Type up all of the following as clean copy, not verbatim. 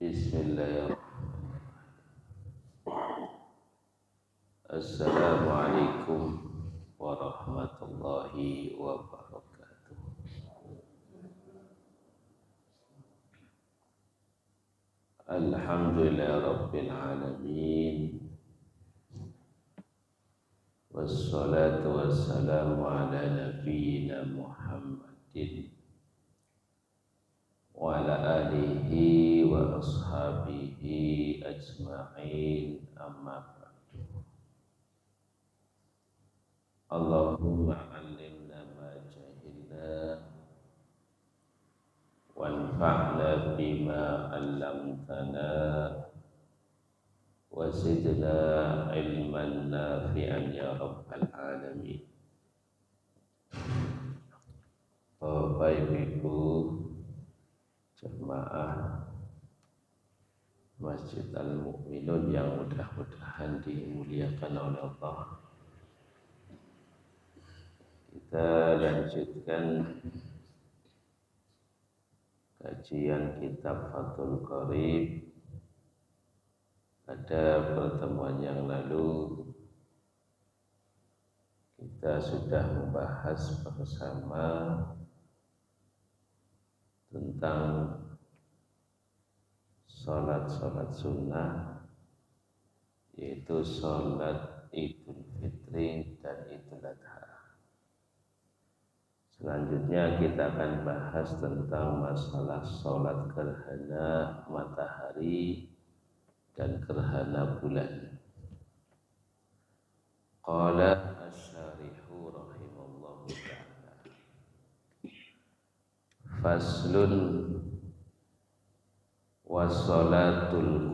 Bismillahirrahmanirrahim. Assalamualaikum warahmatullahi wabarakatuh. Alhamdulillah rabbil alamin. Wassalatu wassalamu ala nabiyyina Muhammadin wa ala alihi wa ashabihi ajma'in, amma ba'du. Allahumma allimna ma jahilna wanfa'na bima 'allamtana wa zidna ilman nafi'an ya rabbal alamin. Bapak Ibu jemaah Masjid Al-Mu'minun yang mudah-mudahan dimuliakan oleh Allah, kita lanjutkan kajian kitab Fathul Qorib. Pada pertemuan yang lalu kita sudah membahas bersama tentang sholat sunnah, yaitu sholat Idul Fitri dan Idul Adha. Selanjutnya kita akan bahas tentang masalah sholat gerhana matahari dan gerhana bulan. Qala asy-syarihu rahimallahu ta'ala, faslun wassalatul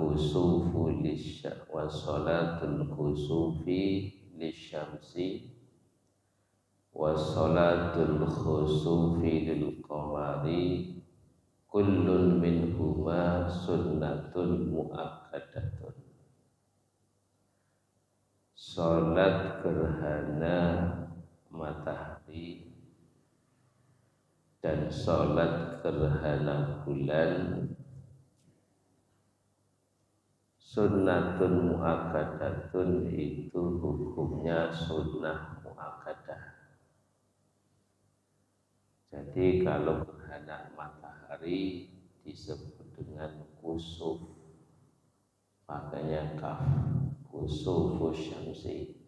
kusufi lisyamsi wassalatul khusufi lil qamari kullun minhuma sunnatun muakkadatun. Salat gerhana matahari dan salat gerhana bulan sunnatun muakkadatun, itu hukumnya sunnah muakkadah. Jadi kalau gerhana matahari disebut dengan kusuf, makanya kaf, kusufus syamsi,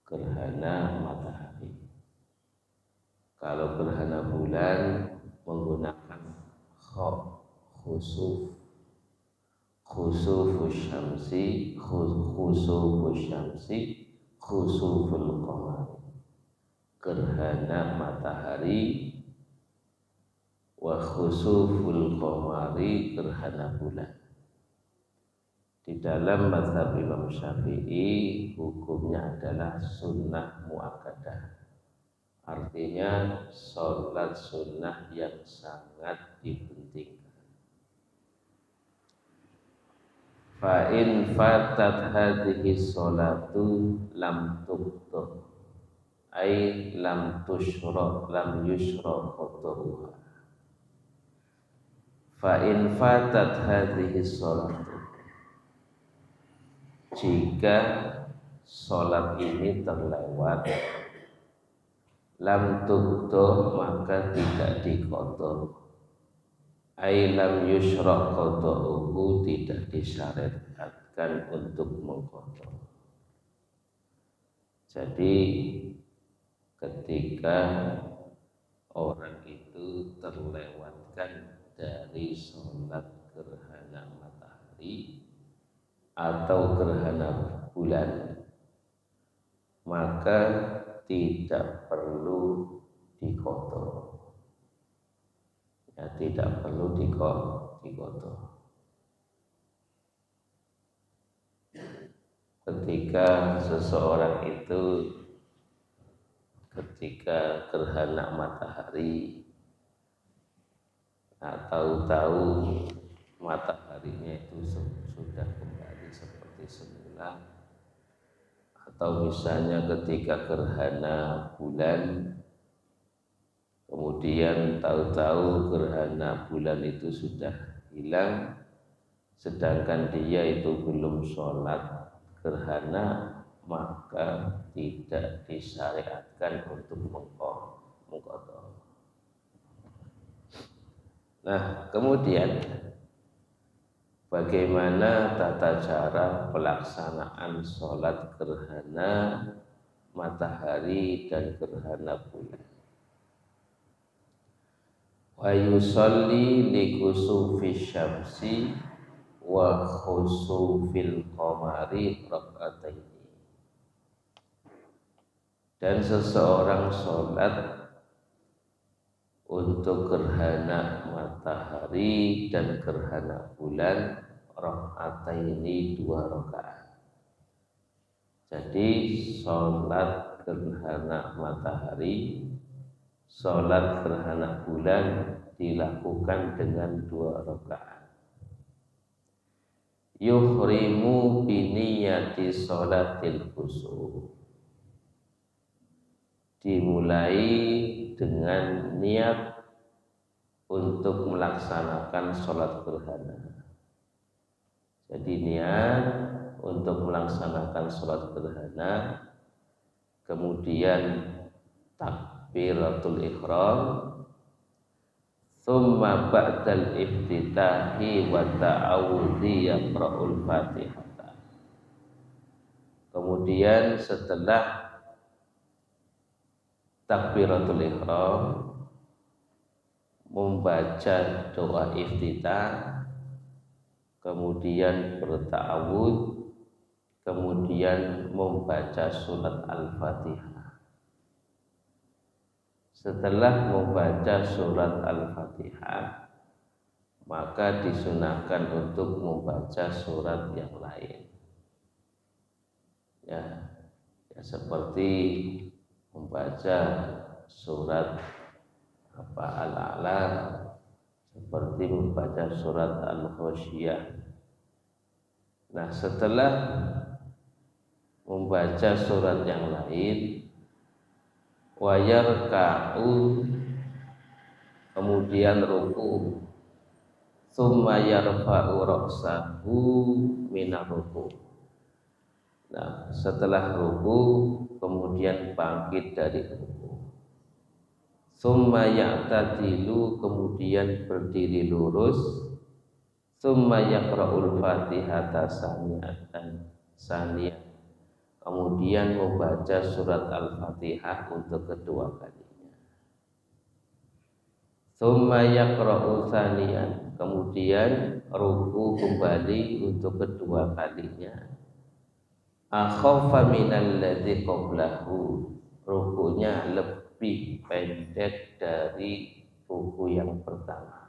gerhana matahari. Kalau gerhana bulan menggunakan kha, khusuf, khusufus syamsi, khusuful qamar, gerhana matahari, wa khusuful qamari, gerhana bulan. Di dalam mazhab Imam Syafi'i hukumnya adalah sunnah muakkadah, artinya sholat sunnah yang sangat dipentingkan. Fa in fatat hadhihi sholatu lam tuqta, ay lam yushra qadruha. Fa in fatat hadhihi sholatu, jika sholat ini terlewat, lam tuqta, maka tidak diqadha, ay lam yushra qadruhu, tidak disyariatkan untuk mengqadha. Jadi ketika orang itu terlewatkan dari sholat gerhana matahari atau gerhana bulan, maka tidak perlu diqadha. Ya, tidak perlu diqadha. Ketika seseorang itu ketika gerhana matahari, tahu-tahu mataharinya itu sudah kembali seperti semula, atau misalnya ketika gerhana bulan, kemudian tahu-tahu gerhana bulan itu sudah hilang, sedangkan dia itu belum sholat gerhana, maka tidak disyariatkan untuk mengqadha. Nah, kemudian bagaimana tata cara pelaksanaan sholat gerhana matahari dan gerhana bulan? Wa yusalli li kusufi syamsi wa khusufil qamari rak'ataini. Dan seseorang sholat untuk gerhana matahari dan gerhana bulan rak'ataini, 2 rakaat. Jadi sholat gerhana matahari, sholat gerhana bulan dilakukan dengan 2 rakaat. Yuhrimu biniyati sholatil khusuf. Dimulai dengan niat untuk melaksanakan sholat gerhana. Jadi niat untuk melaksanakan sholat gerhana, kemudian takbiratul ihram, thumma ba'dal iftitahi wa ta'awudhi yaqra'ul fatihah. Kemudian setelah takbiratul ihram, membaca doa iftitah, kemudian berta'awud, kemudian membaca surat Al-Fatihah. Setelah membaca surat Al-Fatihah, maka disunahkan untuk membaca surat yang lain. Ya seperti membaca surat Al-A'la, seperti membaca surat Al-Ghasyiyah. Nah, setelah membaca surat yang lain, wa yarka'u, kemudian ruku, tsumma yarfa'u ra'sahu minar ruku. Nah, setelah ruku kemudian bangkit dari ruku. Tsumma ya'tadilu, kemudian berdiri lurus. Tsumma yaqra'ul Fatihata saniyatan, kemudian membaca surat Al-Fatihah untuk kedua kalinya. Tsumma yaqra'u saniyan, kemudian ruku kembali untuk kedua kalinya. Akhaffa minal ladzi qablahu, rukunya lebih pendek dari ruku yang pertama.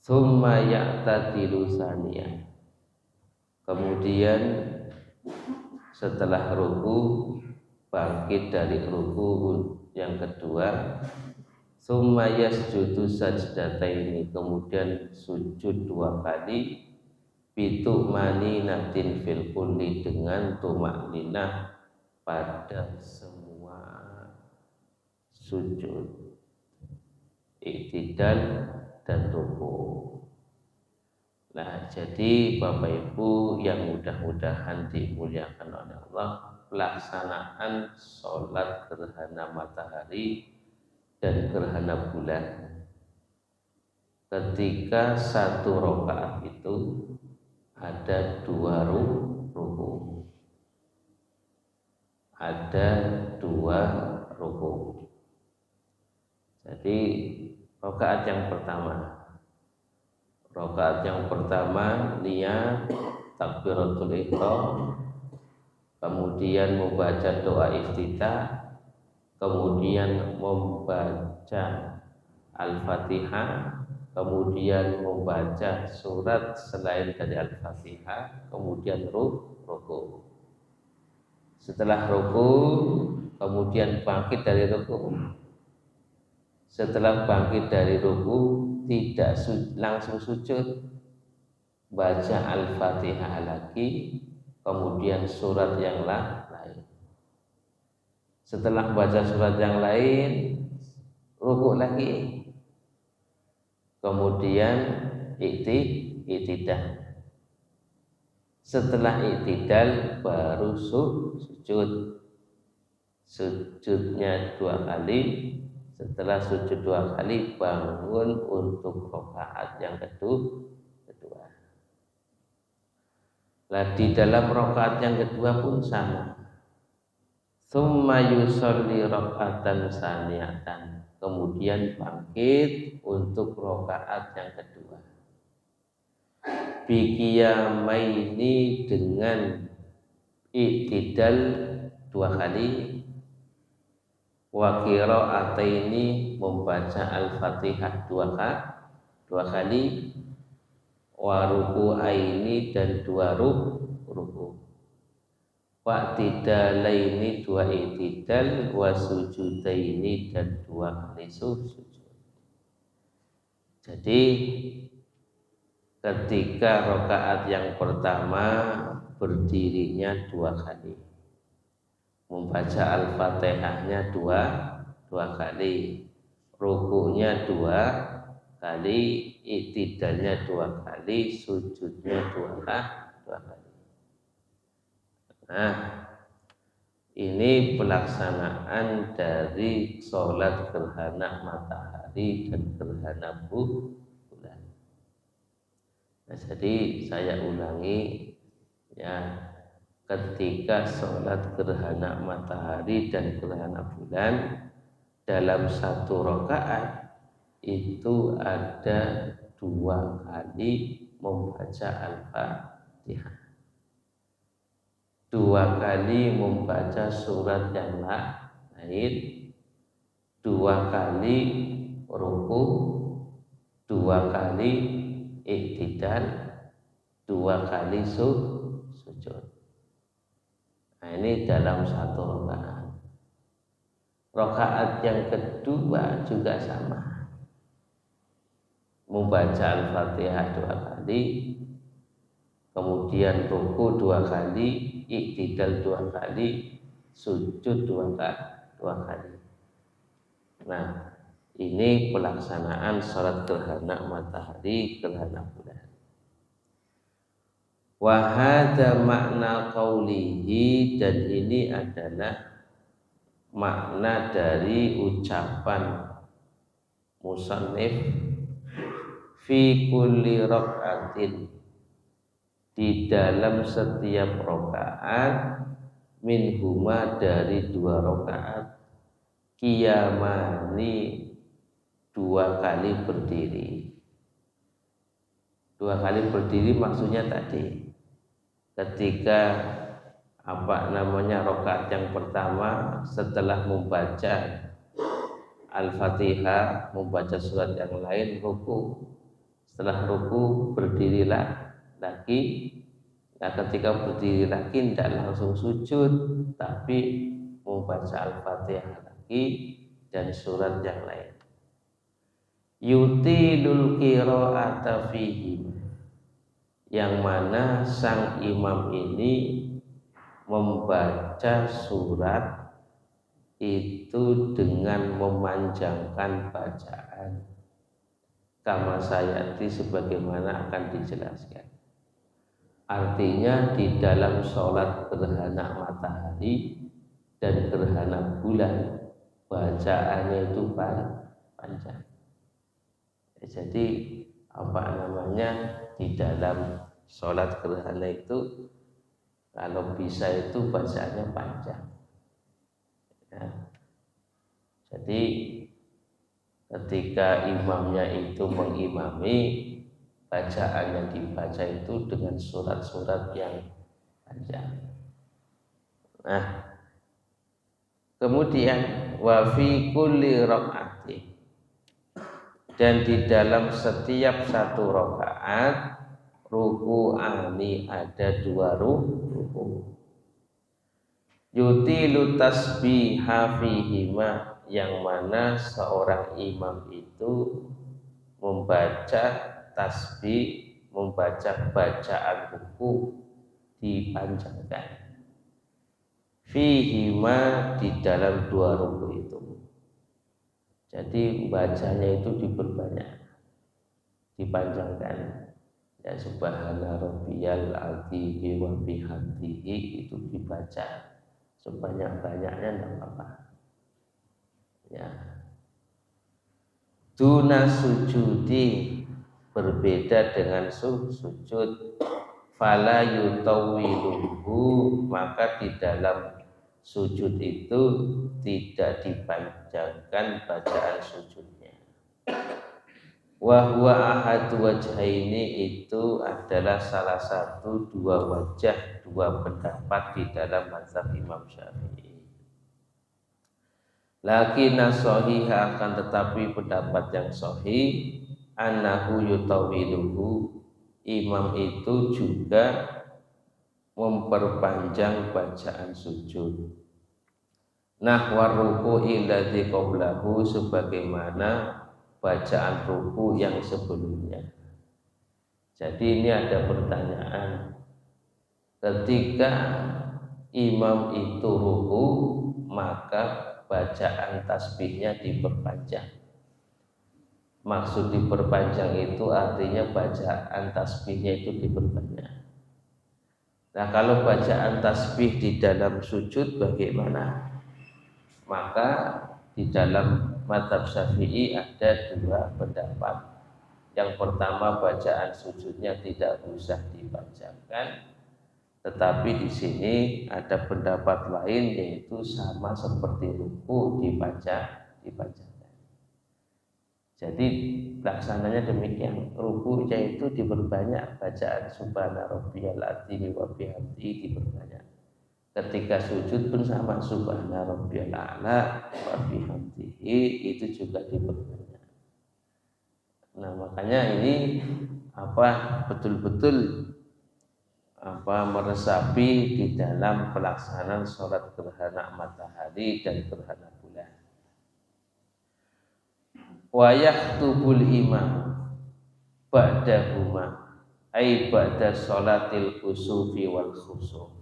Tsumma ya'tadilu saniyan, kemudian setelah ruku bangkit dari ruku yang kedua. Tsumma yasjudu sajdataini, kemudian sujud 2 kali. Bitu maninatin fil kulli, dengan tumakninah pada semua sujud, i'tidal dan ruku. Nah, jadi Bapak Ibu yang mudah-mudahan dimuliakan oleh Allah, pelaksanaan sholat gerhana matahari dan gerhana bulan, ketika 1 rakaat itu ada 2 ruku. Ada 2 ruku. Jadi rakaat yang pertama niat takbiratul ihram, kemudian membaca doa iftitah, kemudian membaca Al-Fatihah, kemudian membaca surat selain dari Al-Fatihah, kemudian ruku. Setelah ruku, kemudian bangkit dari ruku. Setelah bangkit dari ruku, tidak langsung sujud, baca Al-Fatihah lagi, kemudian surat yang lain. Setelah baca surat yang lain, ruku lagi, kemudian i'tidal. Setelah i'tidal baru sujud. Sujudnya 2 kali. Setelah sujud 2 kali bangun untuk rakaat yang kedua. Lah di dalam rakaat yang kedua pun sama. Tsumma yusolli rakaatan saniyatan. Kemudian bangkit untuk rakaat yang kedua. Biqiyamaini dengan i'tidal 2 kali. Wa qira'ataini membaca Al-Fatihah 2 kali. Wa ruku'aini dan 2 ruku'. Wa i'tidalaini 2 i'tidal. Wa sujudaini dan 2 kali sujud. Jadi ketika rakaat yang pertama berdirinya 2 kali, membaca Al-Fatihahnya 2 kali, rukunya 2 kali, i'tidalnya 2 kali, sujudnya 2 kali. Nah, ini pelaksanaan dari sholat gerhana matahari dan gerhana bulan. Nah, jadi saya ulangi ya, ketika sholat gerhana matahari dan gerhana bulan dalam 1 rakaat itu ada 2 kali membaca Al-Fatihah, 2 kali membaca surat yang lain, 2 kali ruku, 2 kali i'tidal, 2 kali sujud. Nah, ini dalam 1 rakaat. Rakaat yang kedua juga sama, membaca Al-Fatihah 2 kali, kemudian ruku 2 kali, i'tidal 2 kali, sujud 2 kali. Nah, ini pelaksanaan sholat gerhana matahari, gerhana bulan. Wa hadza makna qaulihi, dan ini adalah makna dari ucapan musannif fi kulli rakaatin, di dalam setiap rakaat, minhuma dari 2 rakaat, qiyamani 2 kali berdiri. 2 kali berdiri maksudnya tadi ketika rakaat yang pertama setelah membaca Al-Fatihah, membaca surat yang lain, ruku. Setelah ruku berdirilah lagi. Nah, ketika berdiri lagi tidak langsung sujud, tapi membaca Al-Fatihah lagi dan surat yang lain. Yutilul qira'ata fihi, yang mana sang imam ini membaca surat itu dengan memanjangkan bacaan, kama sayati, sebagaimana akan dijelaskan. Artinya di dalam sholat gerhana matahari dan gerhana bulan bacaannya itu panjang. Jadi di dalam sholat gerhana itu kalau bisa itu bacaannya panjang ya. Jadi ketika imamnya itu mengimami, bacaan yang dibaca itu dengan surat-surat yang panjang. Nah, kemudian wa fi kulli rakaatin, dan di dalam setiap 1 rakaat, ruku'ani, ada 2 ruku. Yutilu tasbiha fihima, yang mana seorang imam itu membaca tasbih, membaca bacaan ruku dipanjangkan. Fihima, di dalam 2 ruku itu. Jadi bacanya itu diperbanyak, dipanjangkan Ya subhana rabbiyal azim wa bihamdihi itu dibaca sebanyak-banyaknya enggak apa-apa. Ya. Duna sujudi berbeda dengan sujud. Fala yutawiluhu maka di dalam sujud itu tidak dipanjangkan bacaan sujudnya. Wa huwa ahadu wajhaini itu adalah salah satu dua wajah, dua pendapat di dalam mazhab Imam Syafi'i. Lakin as-sahiha akan tetapi pendapat yang sahih annahu yutawiluhu imam itu juga memperpanjang bacaan sujud. Nahwa ruku'i ladzi qablahu sebagaimana bacaan ruku yang sebelumnya. Jadi ini ada pertanyaan. Ketika imam itu ruku, maka bacaan tasbihnya diperpanjang. Maksud diperpanjang itu artinya bacaan tasbihnya itu diperpanjang. Nah, kalau bacaan tasbih di dalam sujud bagaimana? Maka di dalam mazhab Syafi'i ada dua pendapat. Yang pertama bacaan sujudnya tidak usah dipanjangkan, tetapi di sini ada pendapat lain yaitu sama seperti ruku dipanjangkan. Jadi pelaksananya demikian, rukunya itu diperbanyak bacaan subhana rabbiyal azim wa bihamdihi diperbanyak. Ketika sujud pun sama subhana rabbiyal a'la wa bihamdihi itu juga diperbanyak. Nah, makanya ini betul-betul meresapi di dalam pelaksanaan sholat gerhana matahari dan gerhana bulan. Wa yahtubul imam ba'dahuma ay ba'da sholatil kusufi wal khusuf.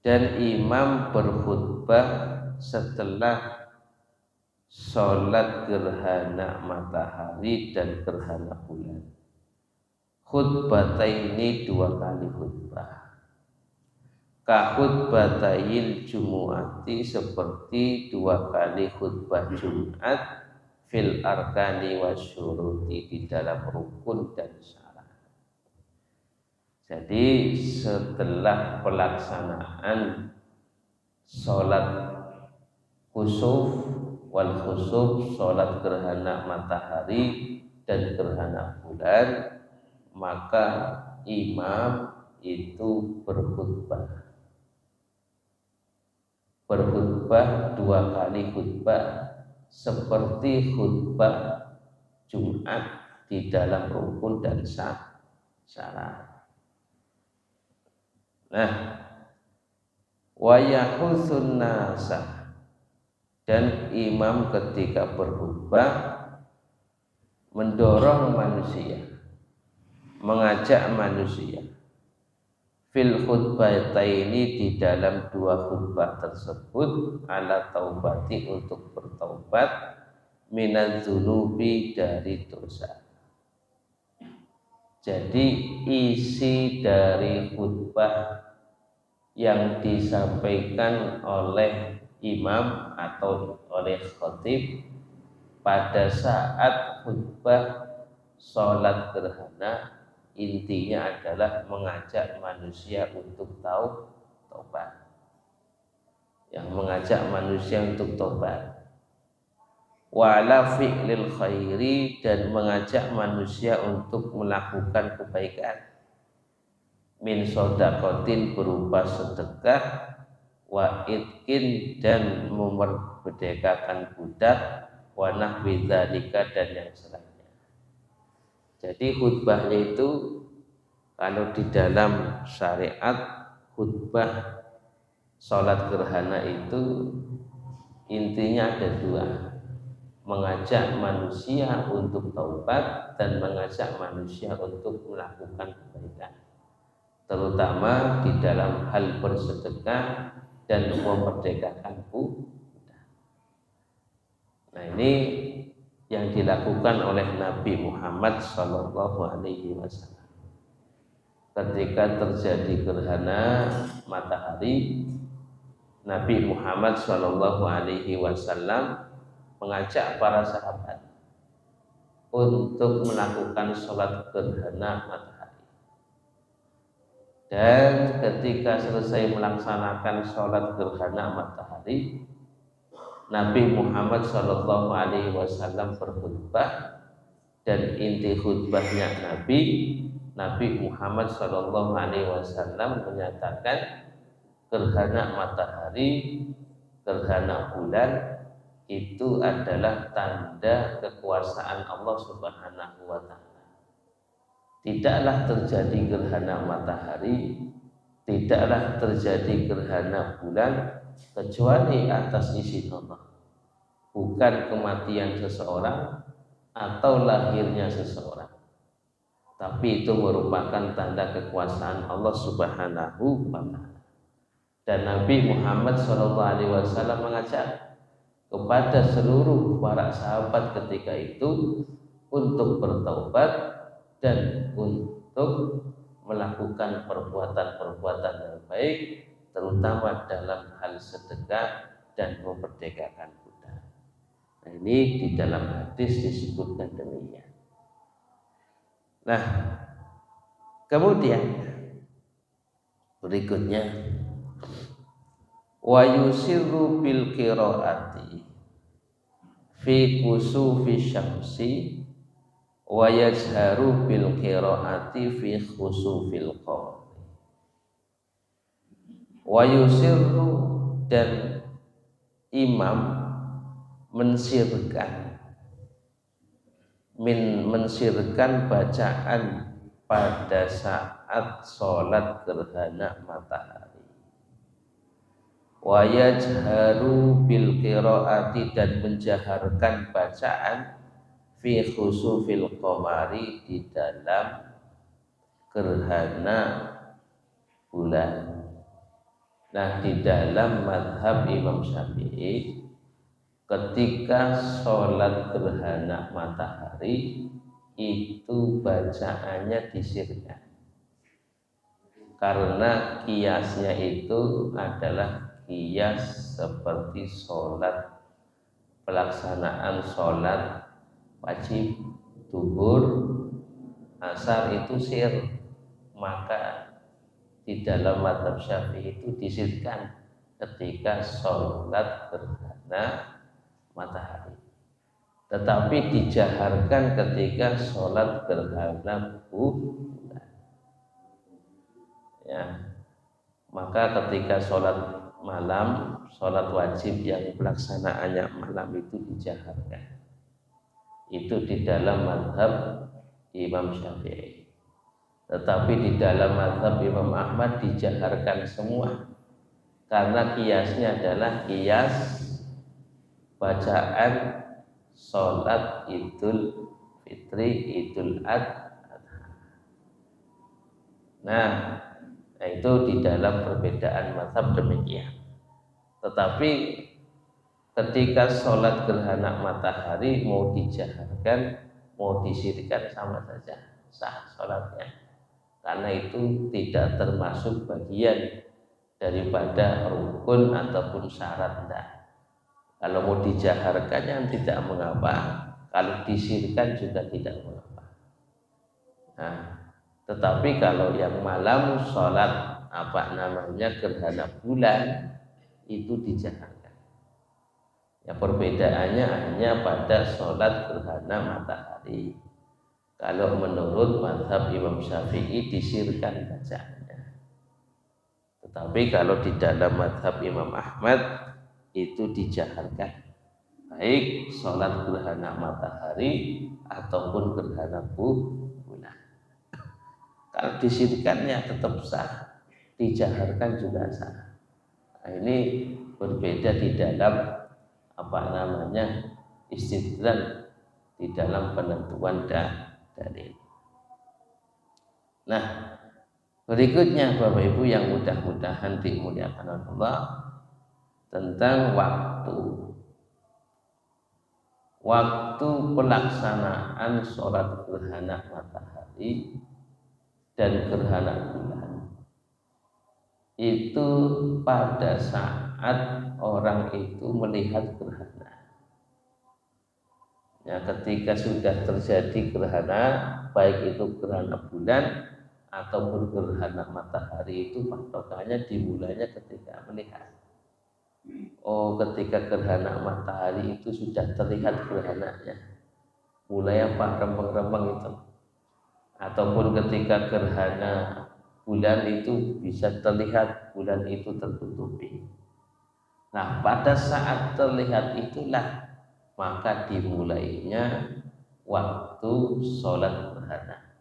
Dan imam berkhutbah setelah sholat gerhana matahari dan gerhana bulan. Khutbataini dua kali khutbah. Ka khutbatayil jumu'ati seperti dua kali khutbah Jumat fil arkani wasyuruti di dalam rukun dan syarat. Jadi setelah pelaksanaan sholat khusuf wal khusuf, sholat gerhana matahari dan gerhana bulan, maka imam itu berkhutbah dua kali khutbah seperti khutbah Jumat di dalam rukun dan syarat. Nah, wa yahusun nasa dan imam ketika berkhutbah mendorong manusia, mengajak manusia fil khutbataini di dalam dua khutbah tersebut ala taubati untuk bertaubat minaz dzunubi dari dosa. Jadi isi dari khutbah yang disampaikan oleh imam atau oleh khatib pada saat khutbah sholat gerhana intinya adalah mengajak manusia untuk taubat. Yang mengajak manusia untuk taubat. Wala fi'lil khairi dan mengajak manusia untuk melakukan kebaikan. Min shadaqatin berupa sedekah, wa itkin dan memerdekakan budak, wa nahwi dzalika dan yang selainnya. Jadi khutbahnya itu kalau di dalam syariat khutbah sholat gerhana itu intinya ada dua, mengajak manusia untuk taubat dan mengajak manusia untuk melakukan kebaikan, terutama di dalam hal bersedekah dan memerdekakan budak. Nah, ini yang dilakukan oleh Nabi Muhammad Shallallahu Alaihi Wasallam. Ketika terjadi gerhana matahari, Nabi Muhammad Shallallahu Alaihi Wasallam mengajak para sahabat untuk melakukan sholat gerhana matahari. Dan ketika selesai melaksanakan sholat gerhana matahari, Nabi Muhammad Shallallahu Alaihi Wasallam berkhutbah, dan inti khutbahnya Nabi Muhammad Shallallahu Alaihi Wasallam menyatakan gerhana matahari, gerhana bulan itu adalah tanda kekuasaan Allah Subhanahu wa Ta'ala. Tidaklah terjadi gerhana matahari, tidaklah terjadi gerhana bulan kecuali atas izin Allah, bukan kematian seseorang atau lahirnya seseorang, tapi itu merupakan tanda kekuasaan Allah Subhanahu wa Ta'ala. Dan Nabi Muhammad SAW mengajak kepada seluruh para sahabat ketika itu untuk bertaubat dan untuk melakukan perbuatan-perbuatan yang baik, terutama dalam hal sedekah dan memerdekakan budak. Nah, ini di dalam hadis disebutkan demikian. Nah, kemudian berikutnya, wa yusirru bil qiraati fi kusufi syamsi wa yajharu bil qiraati fi khusufil qamar. Wa yusirru, dan imam mensirkan bacaan pada saat sholat gerhana matahari. Wa yajharu bil qiraati, dan menjaharkan bacaan fi khusufil qamari, di dalam gerhana bulan. Nah, di dalam mazhab Imam Syafi'i, ketika sholat gerhana matahari itu bacaannya disirkan, karena kiasnya itu adalah kias seperti sholat, pelaksanaan sholat wajib zuhur, asar itu sir, maka di dalam mazhab Syafi'i itu disirkan ketika sholat gerhana matahari, tetapi dijaharkan ketika sholat gerhana bulan. Ya, maka ketika sholat malam, sholat wajib yang pelaksanaannya malam itu dijaharkan. Itu di dalam mazhab Imam Syafi'i. Tetapi di dalam mazhab Imam Ahmad dijaharkan semua, karena kiasnya adalah kias bacaan sholat Idul Fitri, Idul Adha. Nah, itu di dalam perbedaan mazhab demikian. Tetapi ketika sholat gerhana matahari mau dijaharkan, mau disirkan, sama saja sah sholatnya, karena itu tidak termasuk bagian daripada rukun ataupun syarat. Kalau mau dijaharkan yang tidak mengapa, kalau disirkan juga tidak mengapa. Nah, tetapi kalau yang malam sholat gerhana bulan itu dijaharkan. Ya, perbedaannya hanya pada sholat gerhana matahari. Kalau menurut mazhab Imam Syafi'i disirkan bacaannya. Tetapi kalau di dalam mazhab Imam Ahmad itu dijaharkan, baik sholat gerhana matahari ataupun gerhana bulan. Kalau disirkannya tetap sah, dijaharkan juga sah. Nah, ini berbeda di dalam istidlal, di dalam penentuan dalil. Nah, berikutnya Bapak Ibu yang mudah-mudahan dimuliakan Allah, tentang waktu. waktu pelaksanaan sholat gerhana matahari dan gerhana bulan itu pada saat orang itu melihat gerhana. Ya, ketika sudah terjadi gerhana, baik itu gerhana bulan ataupun gerhana matahari, itu patokannya dimulainya ketika melihat. Oh, ketika gerhana matahari itu sudah terlihat gerhananya, mulai apa, rembang-rembang itu. Ataupun ketika gerhana bulan itu bisa terlihat bulan itu tertutupi. Nah, pada saat terlihat itulah maka dimulainya waktu sholat gerhana,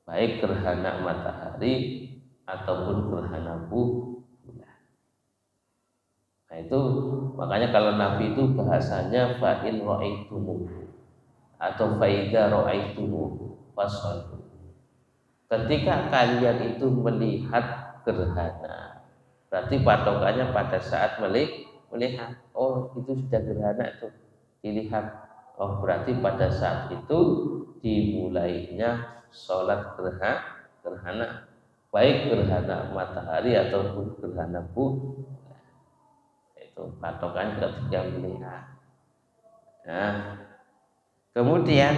baik gerhana matahari ataupun gerhana bulan. Nah itu makanya kalau Nabi itu bahasanya fa'in ra'aitumuh atau fa'idha ra'aitumuh fashollu. Ketika kalian itu melihat gerhana, berarti patokannya pada saat melihat, oh itu sudah gerhana itu dilihat, oh berarti pada saat itu dimulainya sholat gerhana, baik gerhana matahari ataupun gerhana bulan. Itu patokan ketika melihat. Nah, kemudian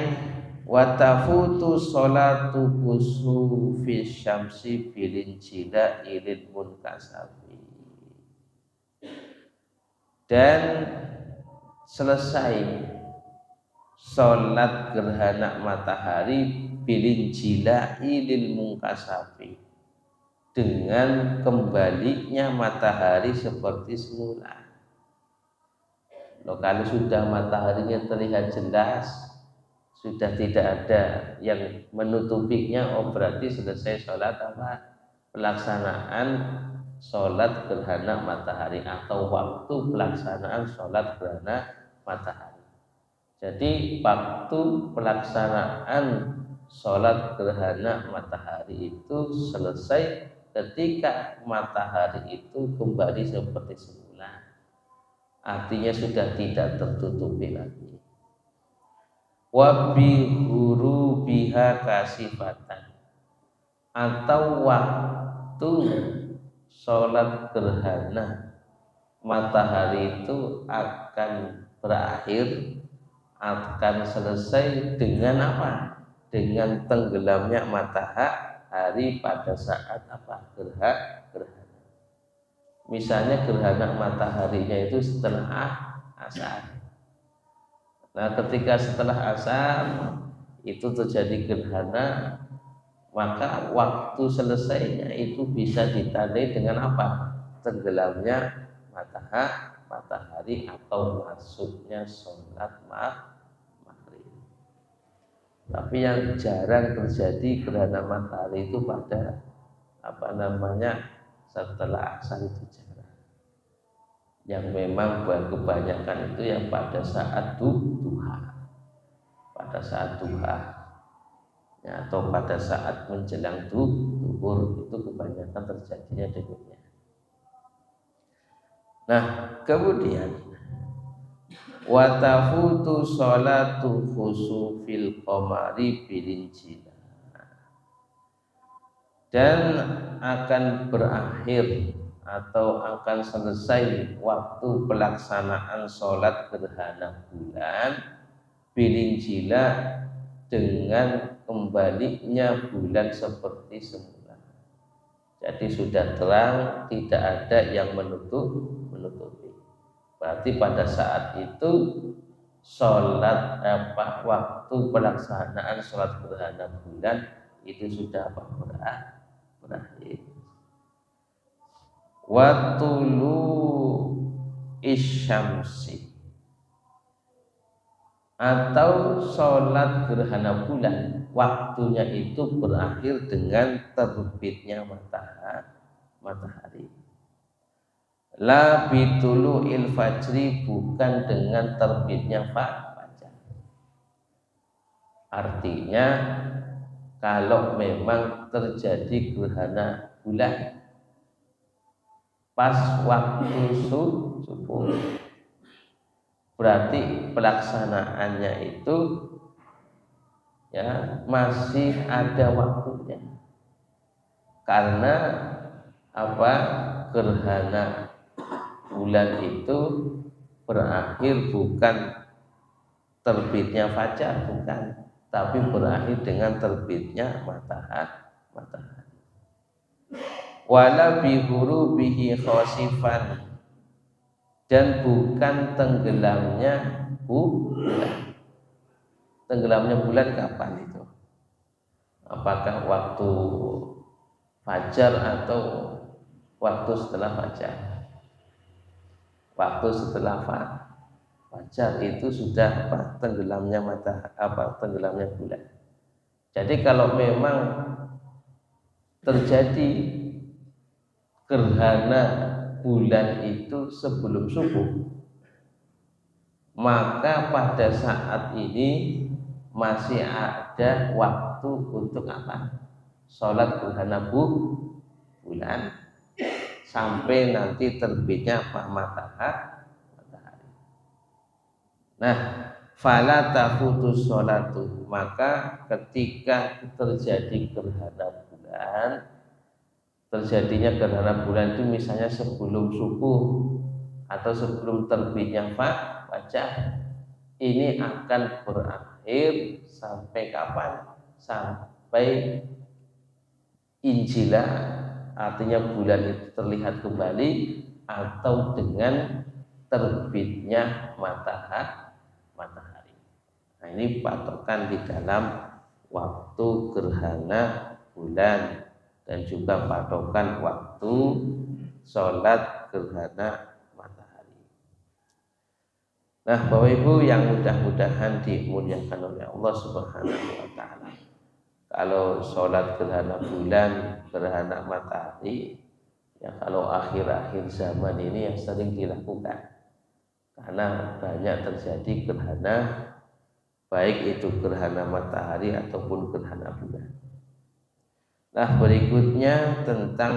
watafutu sholatu kusufi syamsi bilin jila ilin munkasafi, dan selesai sholat gerhana matahari bilin jila ilin munkasafi, dengan kembalinya matahari seperti semula. Loh, kalau sudah mataharinya terlihat jelas, sudah tidak ada yang menutupinya, oh berarti selesai sholat apa? Pelaksanaan sholat gerhana matahari atau waktu pelaksanaan sholat gerhana matahari. Jadi waktu pelaksanaan sholat gerhana matahari itu selesai ketika matahari itu kembali seperti semula. Artinya sudah tidak tertutupi lagi. Wa bihuru biha kasifatan, atau waktu sholat gerhana matahari itu akan berakhir, akan selesai dengan apa? Dengan tenggelamnya matahari pada saat apa? Gerhana. Misalnya gerhana mataharinya itu setelah asar. Nah, ketika setelah asar itu terjadi gerhana, maka waktu selesainya itu bisa ditandai dengan apa? Tenggelamnya matahari atau masuknya sholat maghrib. Tapi yang jarang terjadi gerhana matahari itu pada setelah asar itu jarang. Yang memang kebanyakan itu yang pada saat duha, ya, atau pada saat menjelang duhur, itu kebanyakan terjadinya demikian. Nah, kemudian watafutu sholatu khusufil qamari bilinjila, dan akan berakhir atau akan selesai waktu pelaksanaan sholat gerhana bulan bilinjila, dengan kembalinya bulan seperti semula. Jadi sudah terang, tidak ada yang menutupi. Berarti pada saat itu waktu pelaksanaan sholat gerhana bulan itu sudah berakhir. Watulu isyamsi, atau sholat gerhana bulan waktunya itu berakhir dengan terbitnya matahari. La bitulu il fajri, bukan dengan terbitnya fajar. Artinya kalau memang terjadi gerhana bulan pas waktu subuh, berarti pelaksanaannya itu ya masih ada waktunya, karena apa, gerhana bulan itu berakhir bukan terbitnya fajar, bukan, tapi berakhir dengan terbitnya matahari. Wala bihi khosifan, dan bukan tenggelamnya bulan. Tenggelamnya bulan kapan itu? Apakah waktu fajar atau waktu setelah fajar? Waktu setelah fajar itu sudah tenggelamnya tenggelamnya bulan. Jadi kalau memang terjadi gerhana bulan itu sebelum subuh, maka pada saat ini masih ada waktu untuk apa? Sholat gerhana bulan sampai nanti terbitnya matahari. Nah, fala tafutus sholatu, maka ketika terjadi gerhana bulan, terjadinya gerhana bulan itu misalnya sebelum subuh atau sebelum terbitnya fajar, ini akan berakhir sampai kapan? Sampai injilah, artinya bulan itu terlihat kembali, atau dengan terbitnya matahari. Nah, ini patokan di dalam waktu gerhana bulan dan juga patokan waktu sholat gerhana matahari. Nah, Bapak Ibu yang mudah-mudahan dimuliakan oleh Allah Subhanahu wa taala, kalau sholat gerhana bulan, gerhana matahari, ya kalau akhir-akhir zaman ini yang sering dilakukan, karena banyak terjadi gerhana, baik itu gerhana matahari ataupun gerhana bulan. Nah, berikutnya tentang